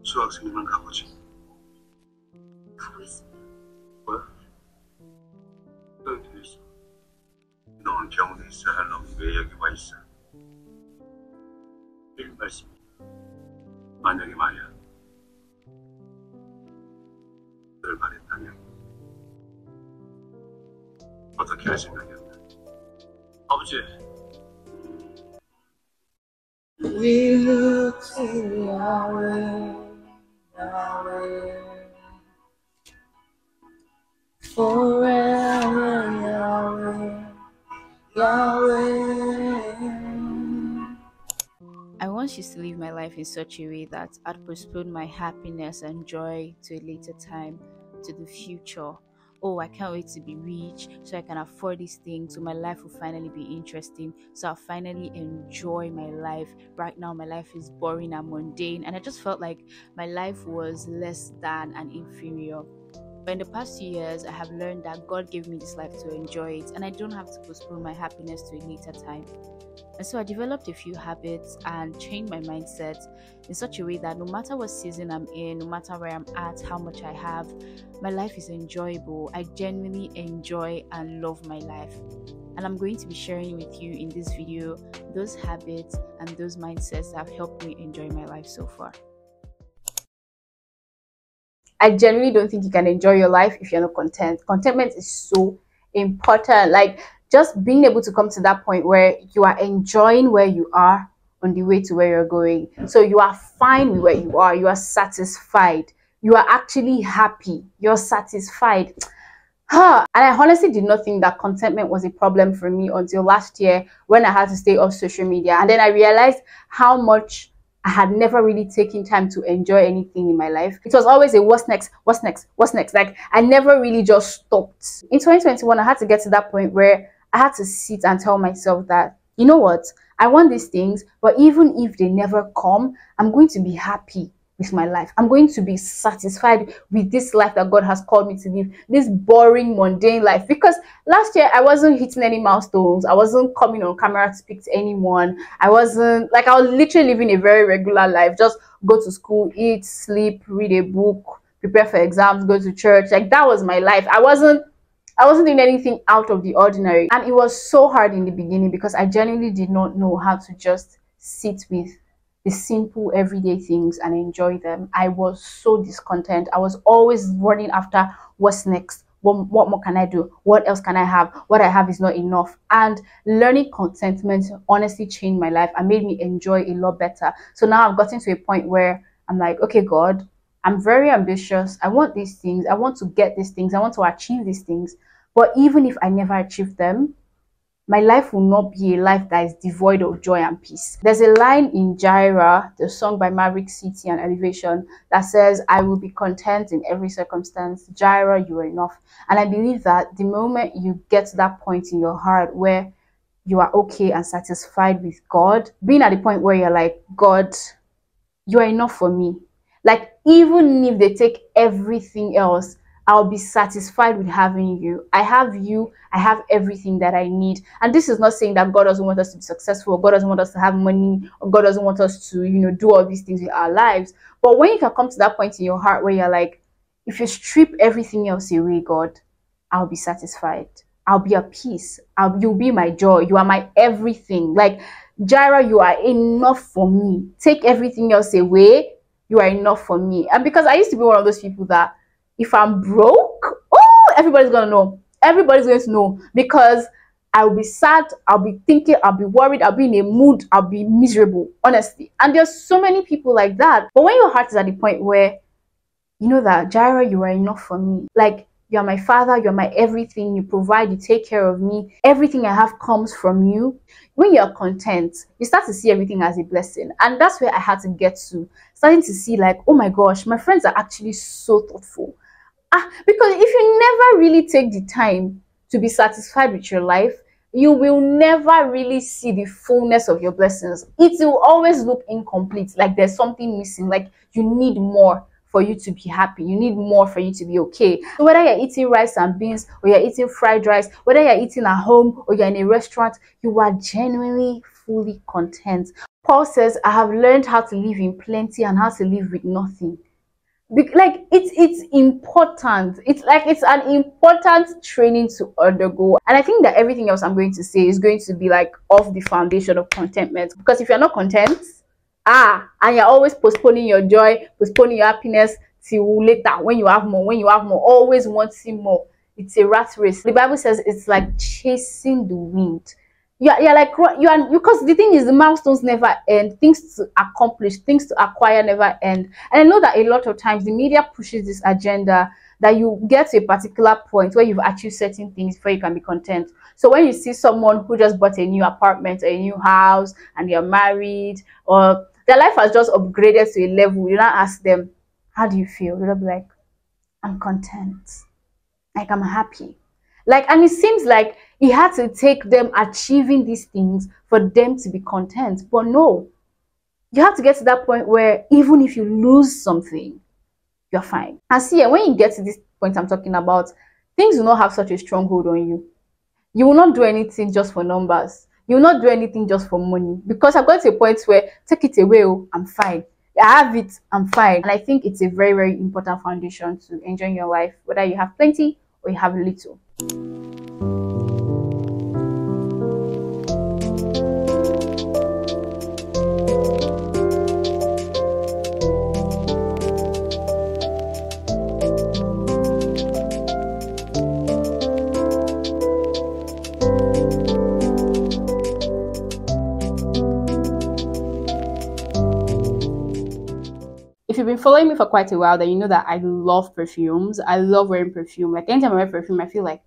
So I see man kakochi. Well, don't do this. No one can say hello. Very wise. Very nice. 만약에 말이야. 늘 말했다면 어떻게 할 생각이었나? 아버지. We look to Yahweh, Yahweh, forever Yahweh, Yahweh. I once used to live my life in such a way that I'd postpone my happiness and joy to a later time, to the future. Oh, I can't wait to be rich so I can afford these things, so my life will finally be interesting, so I'll finally enjoy my life. Right now, my life is boring and mundane, and I just felt like my life was less than and inferior. But in the past 2 years, I have learned that God gave me this life to enjoy it, and I don't have to postpone my happiness to a later time. And so I developed a few habits and changed my mindset in such a way that no matter what season I'm in, no matter where I'm at, how much I have, my life is enjoyable. I genuinely enjoy and love my life. And I'm going to be sharing with you in this video those habits and those mindsets that have helped me enjoy my life so far. I genuinely don't think you can enjoy your life if you're not content. Contentment is so important. Like, just being able to come to that point where you are enjoying where you are on the way to where you're going. So you are fine with where you are satisfied, you are actually happy, you're satisfied. And I honestly did not think that contentment was a problem for me until last year when I had to stay off social media. And then I realized how much I had never really taken time to enjoy anything in my life. It was always a what's next, what's next, what's next. Like, I never really just stopped. In 2021, I had to get to that point where I had to sit and tell myself that, you know what, I want these things, but even if they never come, I'm going to be happy with my life. I'm going to be satisfied with this life that God has called me to live, this boring, mundane life. Because last year I wasn't hitting any milestones. I wasn't coming on camera to speak to anyone. I was literally living a very regular life. Just go to school, eat, sleep, read a book, prepare for exams, go to church. Like, that was my life. I wasn't doing anything out of the ordinary. And it was so hard in the beginning because I genuinely did not know how to just sit with the simple everyday things and enjoy them. I was so discontent. I was always running after what's next. What more can I do? What else can I have? What I have is not enough. And learning contentment honestly changed my life and made me enjoy a lot better. So now I've gotten to a point where I'm like, okay, God, I'm very ambitious. I want these things. I want to get these things. I want to achieve these things. But even if I never achieve them, my life will not be a life that is devoid of joy and peace. There's a line in Jireh, the song by Maverick City and Elevation, that says, I will be content in every circumstance. Jireh, you are enough. And I believe that the moment you get to that point in your heart where you are okay and satisfied with God, being at the point where you're like, God, you are enough for me. Like, even if they take everything else, I'll be satisfied with having you. I have you. I have everything that I need. And this is not saying that God doesn't want us to be successful, or God doesn't want us to have money, or God doesn't want us to, do all these things with our lives. But when you can come to that point in your heart where you're like, if you strip everything else away, God, I'll be satisfied. I'll be at peace. You'll be my joy. You are my everything. Like, Jireh, you are enough for me. Take everything else away, you are enough for me. And because I used to be one of those people that if I'm broke, oh, everybody's gonna know. Everybody's going to know, because I'll be sad, I'll be thinking, I'll be worried, I'll be in a mood, I'll be miserable, honestly. And there's so many people like that. But when your heart is at the point where you know that, Jireh, you are enough for me. Like, you're my father, you're my everything, you provide, you take care of me. Everything I have comes from you. When you're content, you start to see everything as a blessing. And that's where I had to get to. Starting to see like, oh my gosh, my friends are actually so thoughtful. Because if you never really take the time to be satisfied with your life, you will never really see the fullness of your blessings. It will always look incomplete, like there's something missing, like you need more for you to be happy. You need more for you to be okay. So whether you're eating rice and beans or you're eating fried rice, whether you're eating at home or you're in a restaurant, you are genuinely fully content. Paul says, I have learned how to live in plenty and how to live with nothing. Like it's important. It's like it's an important training to undergo, and I think that everything else I'm going to say is going to be like off the foundation of contentment, because if you're not content, and you're always postponing your joy, postponing your happiness till later when you have more, always wanting more, it's a rat race. The Bible says it's like chasing the wind. You're like because the thing is, the milestones never end. Things to accomplish, things to acquire never end. And I know that a lot of times the media pushes this agenda that you get to a particular point where you've achieved certain things before you can be content. So when you see someone who just bought a new apartment or a new house and they're married, or their life has just upgraded to a level, you now ask them, how do you feel? They'll be like, I'm content, like I'm happy. Like, and it seems like it had to take them achieving these things for them to be content. But no, you have to get to that point where even if you lose something, you're fine. And see, when you get to this point I'm talking about, things will not have such a stronghold on you. You will not do anything just for numbers. You will not do anything just for money. Because I've got to a point where, take it away, oh, I'm fine. I have it, I'm fine. And I think it's a very, very important foundation to enjoying your life, whether you have plenty or you have little. If you've been following me for quite a while, then you know that I love perfumes. I love wearing perfume. Like anytime I wear perfume, I feel like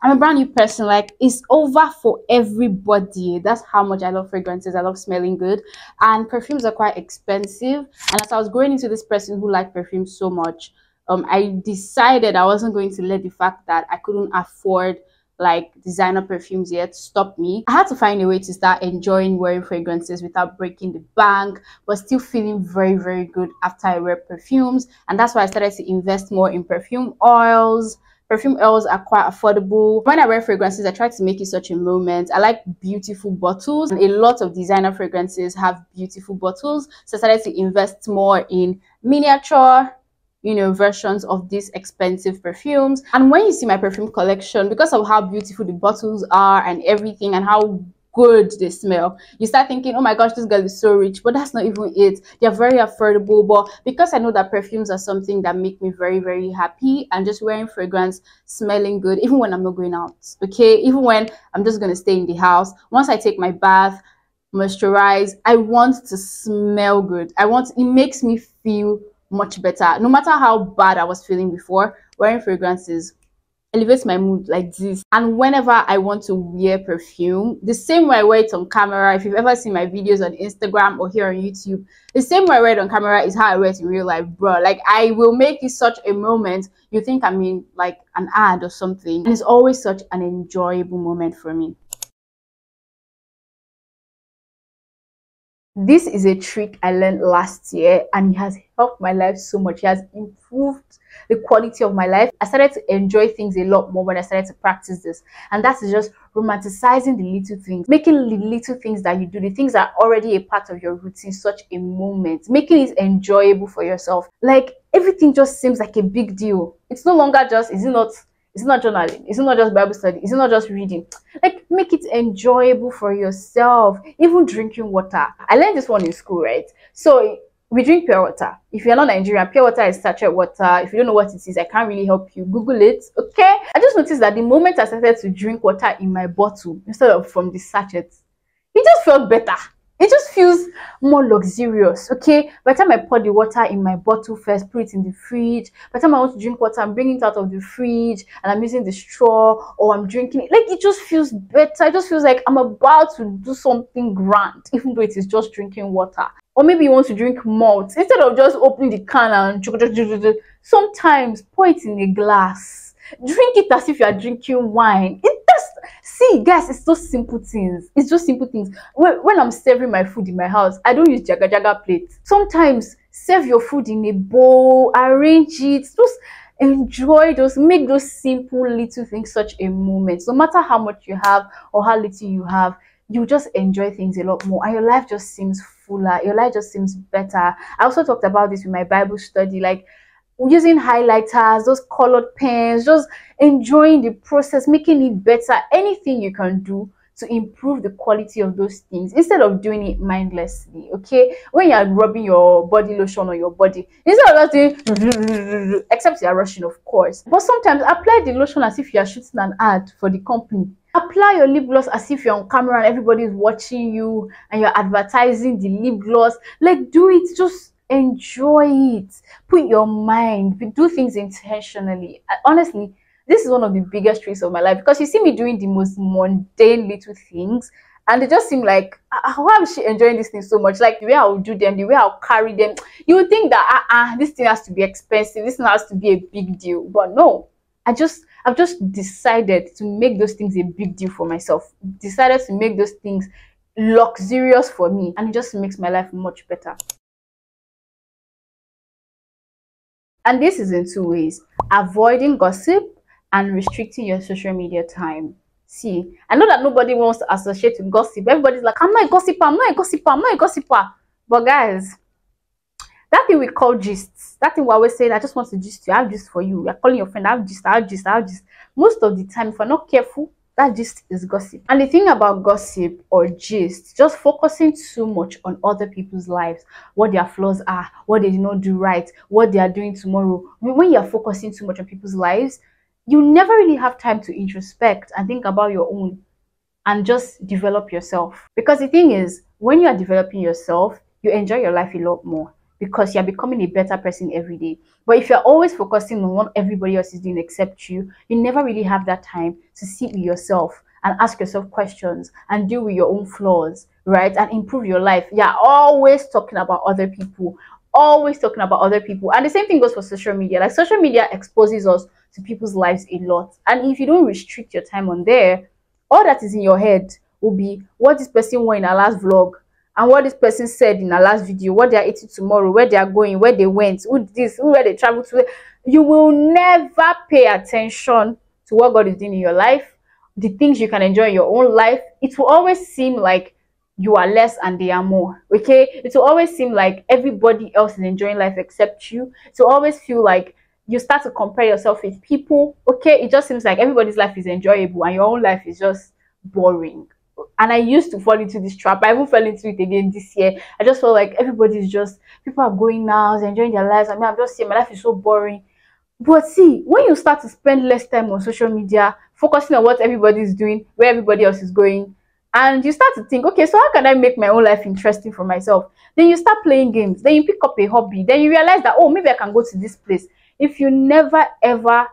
I'm a brand new person. Like it's over for everybody. That's how much I love fragrances. I love smelling good, and perfumes are quite expensive. And as I was growing into this person who liked perfumes so much, I decided I wasn't going to let the fact that I couldn't afford like designer perfumes yet stop me. I had to find a way to start enjoying wearing fragrances without breaking the bank, but still feeling very, very good after I wear perfumes. And that's why I started to invest more in perfume oils. Perfume oils are quite affordable. When I wear fragrances, I try to make it such a moment. I like beautiful bottles, and a lot of designer fragrances have beautiful bottles. So I started to invest more in miniature, versions of these expensive perfumes. And when you see my perfume collection, because of how beautiful the bottles are and everything and how good they smell, you start thinking, oh my gosh, this girl is so rich. But that's not even it. They're very affordable. But because I know that perfumes are something that make me very, very happy, and just wearing fragrance, smelling good, even when I'm not going out, okay, even when I'm just going to stay in the house, once I take my bath, moisturize, I want to smell good. It makes me feel much better. No matter how bad I was feeling before, wearing fragrances elevates my mood like this. And whenever I want to wear perfume, the same way I wear it on camera, if you've ever seen my videos on Instagram or here on YouTube, the same way I wear it on camera is how I wear it in real life, bro. Like I will make it such a moment you think I'm in like an ad or something, and it's always such an enjoyable moment for me. This is a trick I learned last year, and it has helped my life so much. It has improved the quality of my life. I started to enjoy things a lot more when I started to practice this, and that is just romanticizing the little things, making the little things that you do, the things that are already a part of your routine, such a moment, making it enjoyable for yourself. Like everything just seems like a big deal. It's no longer just, it's not journaling, it's not just Bible study, it's not just reading. Like make it enjoyable for yourself. Even drinking water, I learned this one in school, right? So we drink pure water. If you're not Nigerian, pure water is sachet water. If you don't know what it is, I can't really help you. Google it, okay? I just noticed that the moment I started to drink water in my bottle instead of from the sachet, it just felt better. It just feels more luxurious, okay? By the time I pour the water in my bottle first, put it in the fridge. By the time I want to drink water, I'm bringing it out of the fridge and I'm using the straw, or I'm drinking it. Like, it just feels better. It just feels like I'm about to do something grand, even though it is just drinking water. Or maybe you want to drink malt. Instead of just opening the can and sometimes pour it in a glass. Drink it as if you are drinking wine. See, guys, it's those simple things. It's just simple things. When I'm serving my food in my house, I don't use jaga jaga plates. Sometimes serve your food in a bowl, arrange it, just enjoy those, make those simple little things such a moment. No matter how much you have or how little you have, you just enjoy things a lot more, and your life just seems fuller, your life just seems better. I also talked about this with my Bible study, like using highlighters, those colored pens, just enjoying the process, making it better. Anything you can do to improve the quality of those things instead of doing it mindlessly. Okay, when you're rubbing your body lotion on your body, instead of just doing except you're rushing, of course, but sometimes apply the lotion as if you're shooting an ad for the company. Apply your lip gloss as if you're on camera and everybody is watching you and you're advertising the lip gloss. Like, do it, just enjoy it, put your mind, do things intentionally. Honestly, this is one of the biggest traits of my life, because you see me doing the most mundane little things and they just seem like, how is she enjoying this thing so much? Like the way I'll do them, the way I'll carry them, you would think that this thing has to be expensive, this thing has to be a big deal. But no, I've just decided to make those things a big deal for myself, decided to make those things luxurious for me, and it just makes my life much better. And this is in two ways: avoiding gossip and restricting your social media time. See, I know that nobody wants to associate with gossip. Everybody's like, I'm not a gossiper, I'm not a gossiper, I'm not a gossiper. But guys, that thing we call gists, that thing we always say, I just want to gist you, I have gist for you. You're calling your friend, I have gist, I have gist, I have gist. Most of the time, if we're not careful, that gist is gossip. And the thing about gossip or gist, just focusing too much on other people's lives, what their flaws are, what they did not do right, what they are doing tomorrow. When you're focusing too much on people's lives, you never really have time to introspect and think about your own and just develop yourself. Because the thing is, when you are developing yourself, you enjoy your life a lot more because you're becoming a better person every day. But if you're always focusing on what everybody else is doing except you, you never really have that time to sit with yourself and ask yourself questions and deal with your own flaws, right? And improve your life. You're always talking about other people, always talking about other people. And the same thing goes for social media. Like, social media exposes us to people's lives a lot. And if you don't restrict your time on there, all that is in your head will be what this person wore in our last vlog, and what this person said in our last video, what they are eating tomorrow, where they are going, where they went, where they traveled to. You will never pay attention to what God is doing in your life, the things you can enjoy in your own life. It will always seem like you are less and they are more. Okay, it will always seem like everybody else is enjoying life except you. It will always feel like you start to compare yourself with people. Okay, it just seems like everybody's life is enjoyable and your own life is just boring. And I used to fall into this trap. I even fell into it again this year. I just felt like everybody's just, people are going now, they're enjoying their lives. I mean, I'm just saying my life is so boring. But see, when you start to spend less time on social media, focusing on what everybody's doing, where everybody else is going, and you start to think, okay, so how can I make my own life interesting for myself? Then you start playing games. Then you pick up a hobby. Then you realize that, oh, maybe I can go to this place. If you never, ever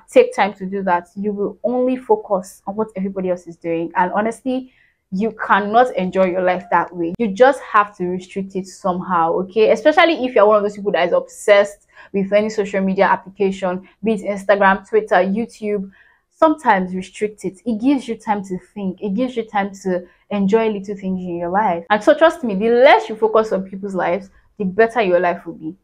take time to do that, you will only focus on what everybody else is doing. And honestly, you cannot enjoy your life that way. You just have to restrict it somehow, okay? Especially if you're one of those people that is obsessed with any social media application, be it Instagram, Twitter, YouTube. Sometimes restrict it. It gives you time to think. It gives you time to enjoy little things in your life. And so trust me, the less you focus on people's lives, the better your life will be.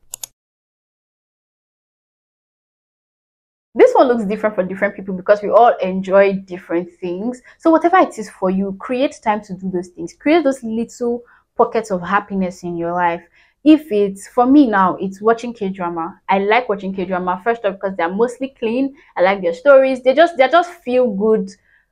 This one looks different for different people because we all enjoy different things. So whatever it is for you, create time to do those things. Create those little pockets of happiness in your life. If it's, for me now, it's watching K-drama. I like watching K-drama, first off, because they're mostly clean. I like their stories. They're just feel good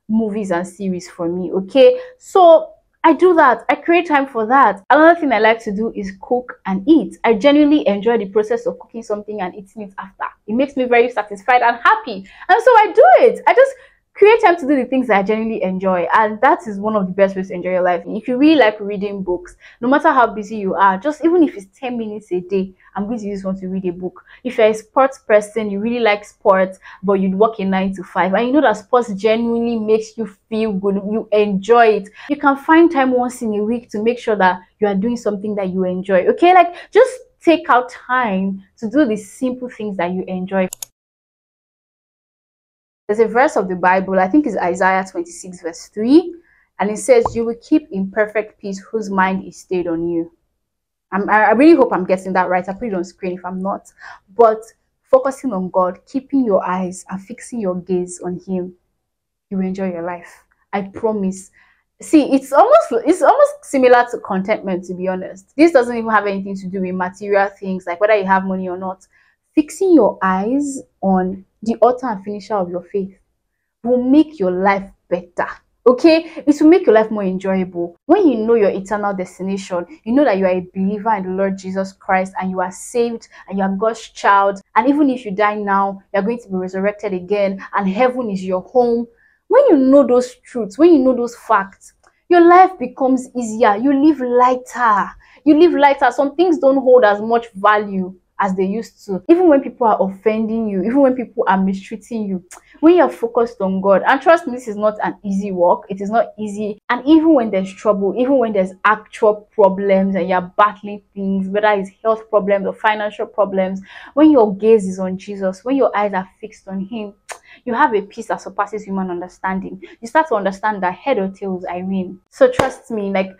movies and series for me, okay? So I do that. I create time for that. Another thing I like to do is cook and eat. I genuinely enjoy the process of cooking something and eating it after. It makes me very satisfied and happy. And so I do it. I just create time to do the things that I genuinely enjoy. And that is one of the best ways to enjoy your life. If you really like reading books, no matter how busy you are, just even if it's 10 minutes a day, I'm going to use one to read a book. If you're a sports person, you really like sports, but you'd work a 9 to 5, and you know that sports genuinely makes you feel good, you enjoy it, you can find time once in a week to make sure that you are doing something that you enjoy, okay? Like, just take out time to do the simple things that you enjoy. There's a verse of the Bible, I think it's Isaiah 26 verse 3, and it says, you will keep in perfect peace whose mind is stayed on you. I really hope I'm getting that right. I put it on screen if I'm not. But focusing on God, keeping your eyes and fixing your gaze on Him, you will enjoy your life. I promise. See, it's almost similar to contentment, to be honest. This doesn't even have anything to do with material things, like whether you have money or not. Fixing your eyes on the author and finisher of your faith will make your life better. Okay, it will make your life more enjoyable. When you know your eternal destination, you know that you are a believer in the Lord Jesus Christ and you are saved and you are God's child. And even if you die now, you are going to be resurrected again and heaven is your home. When you know those truths, when you know those facts, your life becomes easier. You live lighter. You live lighter. Some things don't hold as much value as they used to. Even when people are offending you, even when people are mistreating you, when you're focused on God, and trust me, this is not an easy walk. It is not easy. And even when there's trouble, even when there's actual problems and you're battling things, whether it's health problems or financial problems, when your gaze is on Jesus, when your eyes are fixed on Him, you have a peace that surpasses human understanding. You start to understand that head or tails, I win. So trust me, like,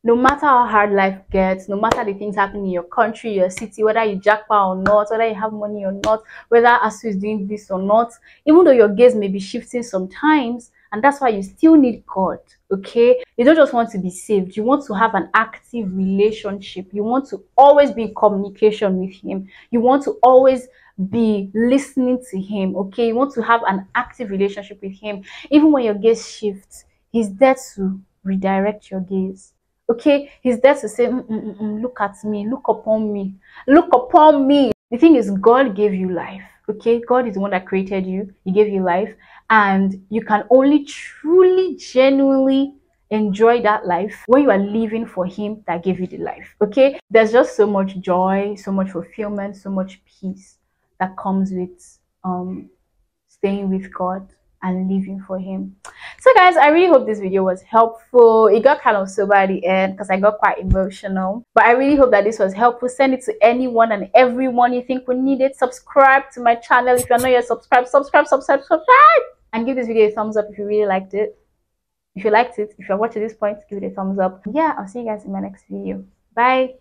no matter how hard life gets, no matter the things happening in your country, your city, whether you jackpot or not, whether you have money or not, whether ASU is doing this or not, even though your gaze may be shifting sometimes, and that's why you still need God, okay? You don't just want to be saved. You want to have an active relationship. You want to always be in communication with Him. You want to always be listening to Him, okay? You want to have an active relationship with Him. Even when your gaze shifts, He's there to redirect your gaze. Okay, He's there to say, look at me, look upon me, look upon me. The thing is, God gave you life. Okay, God is the one that created you. He gave you life, and you can only truly, genuinely enjoy that life when you are living for Him that gave you the life. Okay, there's just so much joy, so much fulfillment, so much peace that comes with staying with God and living for Him. So guys, I really hope this video was helpful. It got kind of sober at the end because I got quite emotional, but I really hope that this was helpful. Send it to anyone and everyone you think will need it. Subscribe to my channel if you're not yet subscribed. Subscribe, and give this video a thumbs up if you really liked it. If you liked it, if you're watching this point, give it a thumbs up. Yeah, I'll see you guys in my next video. Bye.